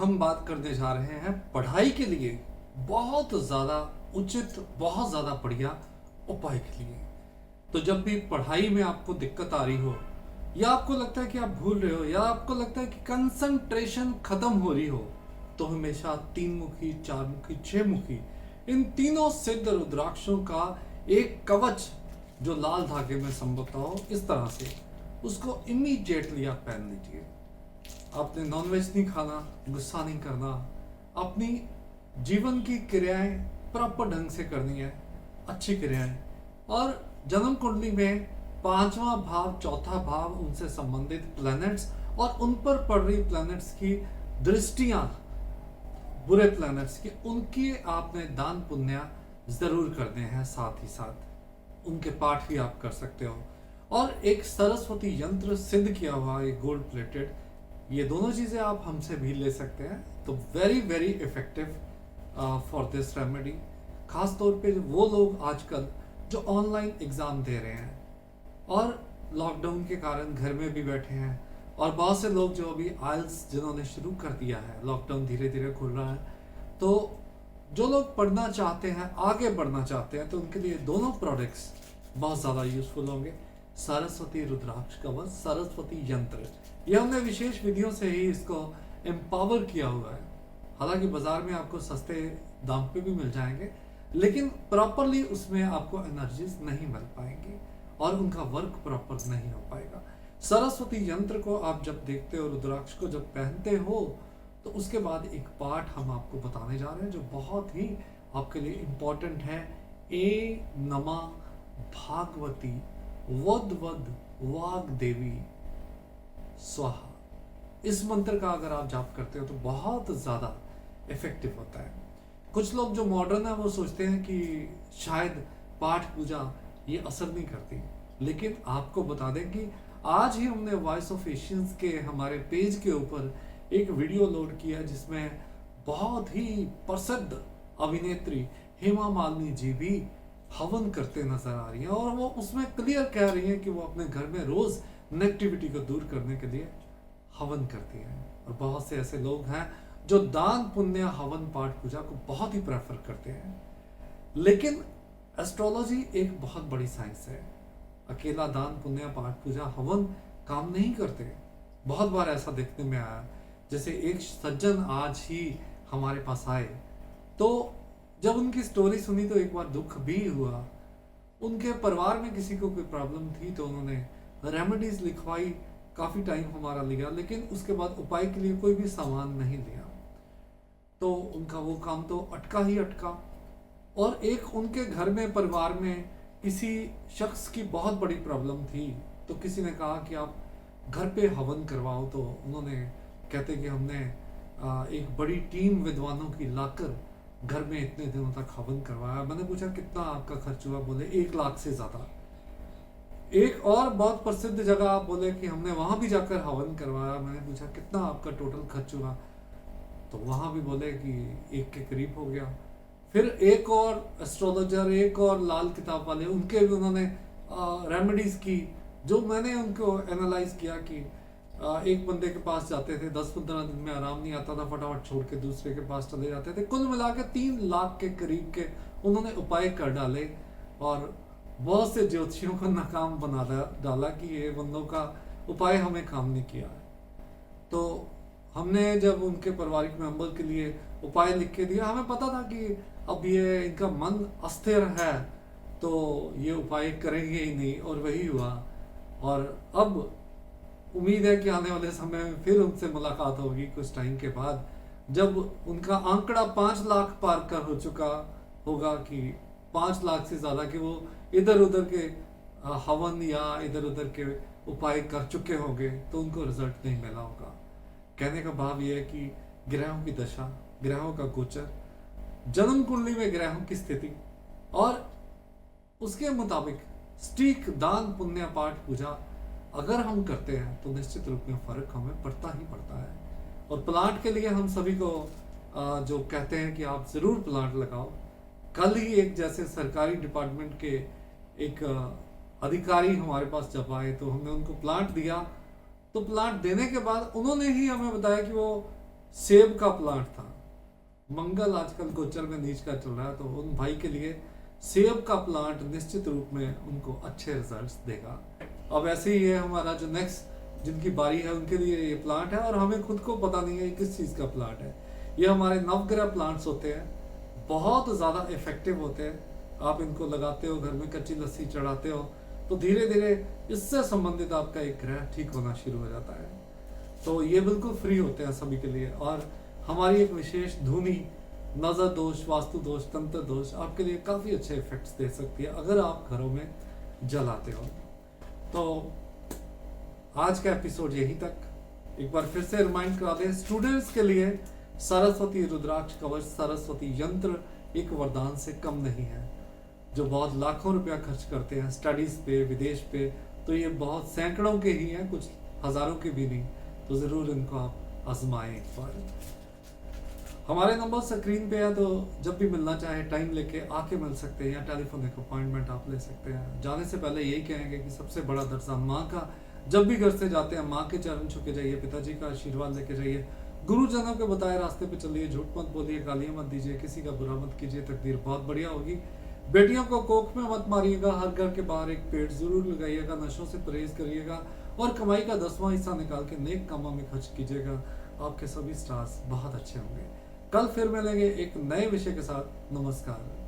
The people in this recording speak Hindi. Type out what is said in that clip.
हम बात करने जा रहे हैं पढ़ाई के लिए बहुत ज़्यादा उचित, बहुत ज़्यादा बढ़िया उपाय के लिए। तो जब भी पढ़ाई में आपको दिक्कत आ रही हो, या आपको लगता है कि आप भूल रहे हो, या आपको लगता है कि कंसंट्रेशन खत्म हो रही हो, तो हमेशा 3 मुखी, 4 मुखी, 6 मुखी, इन तीनों सिद्ध रुद्राक्षों का एक कवच जो लाल धागे में संभवता हो, इस तरह से उसको इमीडिएटली आप पहन लीजिए। आपने नॉनवेज नहीं खाना, गुस्सा नहीं करना, अपनी जीवन की क्रियाएं प्रॉपर ढंग से करनी है, अच्छी क्रियाएं। और जन्म कुंडली में 5वां भाव, 4था भाव, उनसे संबंधित प्लैनेट्स और उन पर पड़ रही प्लैनेट्स की दृष्टियां, बुरे प्लैनेट्स की, उनकी आपने दान पुण्य जरूर करने हैं। साथ ही साथ उनके पाठ भी आप कर सकते हो। और एक सरस्वती यंत्र सिद्ध किया हुआ, एक गोल्ड प्लेटेड, ये दोनों चीजें आप हमसे भी ले सकते हैं। तो very very effective for this remedy. खास तौर पे वो लोग आजकल जो ऑनलाइन एग्जाम दे रहे हैं और लॉकडाउन के कारण घर में भी बैठे हैं, और बहुत से लोग जो अभी आइल्स जिन्होंने शुरू कर दिया है, लॉकडाउन धीरे धीरे खुल रहा है, तो जो लोग पढ़ना चाहते हैं, आगे बढ़ना चाहते हैं, तो उनके लिए दोनों प्रोडक्ट्स बहुत ज़्यादा यूजफुल होंगे। सरस्वती रुद्राक्ष कवच, सरस्वती यंत्र, ये हमने विशेष विधियों से ही इसको एम्पावर किया हुआ है। हालांकि बाजार में आपको सस्ते दाम पे भी मिल जाएंगे, लेकिन प्रॉपरली उसमें आपको एनर्जीज नहीं मिल पाएंगी और उनका वर्क प्रॉपर नहीं हो पाएगा। सरस्वती यंत्र को आप जब देखते हो, रुद्राक्ष को जब पहनते हो, तो उसके बाद एक पाठ हम आपको बताने जा रहे हैं जो बहुत ही आपके लिए इंपॉर्टेंट है। ए नमा भागवती वद वद वाग देवी स्वाहा। इस मंत्र का अगर आप जाप करते हो तो बहुत ज्यादा इफेक्टिव होता है। कुछ लोग जो मॉडर्न है वो सोचते हैं कि शायद पाठ पूजा ये असर नहीं करती, लेकिन आपको बता दें कि आज ही हमने वॉइस ऑफ एशियंस के हमारे पेज के ऊपर एक वीडियो लोड किया जिसमें बहुत ही प्रसिद्ध अभिनेत्री हेमा मालिनी जी भी हवन करते नजर आ रही हैं, और वो उसमें क्लियर कह रही हैं कि वो अपने घर में रोज नेगेटिविटी को दूर करने के लिए हवन करती हैं। और बहुत से ऐसे लोग हैं जो दान पुण्य, हवन, पाठ पूजा को बहुत ही प्रेफर करते हैं। लेकिन एस्ट्रोलॉजी एक बहुत बड़ी साइंस है। अकेला दान पुण्य, पाठ पूजा, हवन काम नहीं करते। बहुत बार ऐसा देखने में आया, जैसे एक सज्जन आज ही हमारे पास आए, तो जब उनकी स्टोरी सुनी तो एक बार दुख भी हुआ। उनके परिवार में किसी को कोई प्रॉब्लम थी, तो उन्होंने रेमेडीज लिखवाई, काफी टाइम हमारा लिया, लेकिन उसके बाद उपाय के लिए कोई भी सामान नहीं लिया, तो उनका वो काम तो अटका ही अटका। और एक उनके घर में, परिवार में किसी शख्स की बहुत बड़ी प्रॉब्लम थी, तो किसी ने कहा कि आप घर पे हवन करवाओ। तो उन्होंने कहते कि हमने एक बड़ी टीम विद्वानों की लाकर घर में इतने दिनों तक हवन करवाया। मैंने पूछा कितना आपका खर्च हुआ? बोले 1 लाख से ज्यादा। एक और बहुत प्रसिद्ध जगह आप बोले कि हमने वहां भी जाकर हवन करवाया। मैंने पूछा कितना आपका टोटल खर्च हुआ? तो वहां भी बोले कि 1 के करीब हो गया। फिर एक और एस्ट्रोलॉजर, एक और लाल किताब वाले, उनके भी उन्होंने रेमेडीज की, जो मैंने उनको एनालाइज किया कि एक बंदे के पास जाते थे, 10-15 दिन में आराम नहीं आता था, फटाफट छोड़ के दूसरे के पास चले जाते थे। कुल मिला के 3 लाख के करीब के उन्होंने उपाय कर डाले, और बहुत से ज्योतिषियों को नाकाम बना डाला कि ये बंदों का उपाय हमें काम नहीं किया है। तो हमने जब उनके पारिवारिक मेंबर के लिए उपाय लिख के दिया, हमें पता था कि अब ये इनका मन अस्थिर है, तो ये उपाय करेंगे ही नहीं, और वही हुआ। और अब उम्मीद है कि आने वाले समय में फिर उनसे मुलाकात होगी कुछ टाइम के बाद, जब उनका आंकड़ा 5 लाख पार कर हो चुका होगा, कि 5 लाख से ज्यादा कि वो इधर उधर के हवन या इधर उधर के उपाय कर चुके होंगे, तो उनको रिजल्ट नहीं मिला होगा। कहने का भाव यह है कि ग्रहों की दशा, ग्रहों का गोचर, जन्म कुंडली में ग्रहों की स्थिति, और उसके मुताबिक स्टीक, दान पुण्य, पाठ पूजा अगर हम करते हैं तो निश्चित रूप में फर्क हमें पड़ता ही पड़ता है। और प्लांट के लिए हम सभी को जो कहते हैं कि आप जरूर प्लांट लगाओ। कल ही एक जैसे सरकारी डिपार्टमेंट के एक अधिकारी हमारे पास जब आए, तो हमने उनको प्लांट दिया, तो प्लांट देने के बाद उन्होंने ही हमें बताया कि वो सेब का प्लांट था। मंगल आजकल गोचर में नीच का चल रहा है, तो उन भाई के लिए सेब का प्लांट निश्चित रूप में उनको अच्छे रिजल्ट्स देगा। अब ऐसे ही है हमारा जो नेक्स्ट जिनकी बारी है उनके लिए ये प्लांट है, और हमें खुद को पता नहीं है ये किस चीज़ का प्लांट है। ये हमारे नवग्रह प्लांट्स होते हैं, बहुत ज़्यादा इफेक्टिव होते हैं। आप इनको लगाते हो, घर में कच्ची लस्सी चढ़ाते हो, तो धीरे धीरे इससे संबंधित आपका एक ग्रह ठीक होना शुरू हो जाता है। तो ये बिल्कुल फ्री होते हैं सभी के लिए। और हमारी एक विशेष धुनी नज़र दोष, वास्तु दोष, तंत्र दोष आपके लिए काफ़ी अच्छे इफेक्ट्स दे सकती है अगर आप घरों में जलाते हो। तो आज का एपिसोड यहीं तक। एक बार फिर से रिमाइंड करा दें, स्टूडेंट्स के लिए सरस्वती रुद्राक्ष कवच, सरस्वती यंत्र एक वरदान से कम नहीं है। जो बहुत लाखों रुपया खर्च करते हैं स्टडीज पे, विदेश पे, तो ये बहुत सैकड़ों के ही हैं, कुछ हजारों के भी नहीं। तो ज़रूर इनको आप आजमाएं एक बार। हमारे नंबर स्क्रीन पे है, तो जब भी मिलना चाहे टाइम लेके आके मिल सकते हैं, या टेलीफोनिक अपॉइंटमेंट आप ले सकते हैं। जाने से पहले यही कहेंगे कि सबसे बड़ा दर्जा माँ का। जब भी घर से जाते हैं माँ के चरण छू के जाइए, पिताजी का आशीर्वाद लेके जाइए, गुरुजनों के बताए रास्ते पे चलिए, झूठ मत बोलिए, गालियाँ मत दीजिए, किसी का बुरा मत कीजिए, तकदीर बहुत बढ़िया होगी। बेटियों को कोख में मत मारिएगा, हर घर के बाहर एक पेड़ जरूर लगाइएगा, नशों से परहेज करिएगा, और कमाई का 10वां हिस्सा निकाल के नेक कामों में खर्च कीजिएगा। आपके सभी स्टार्स बहुत अच्छे होंगे। कल फिर मिलेंगे एक नए विषय के साथ। नमस्कार।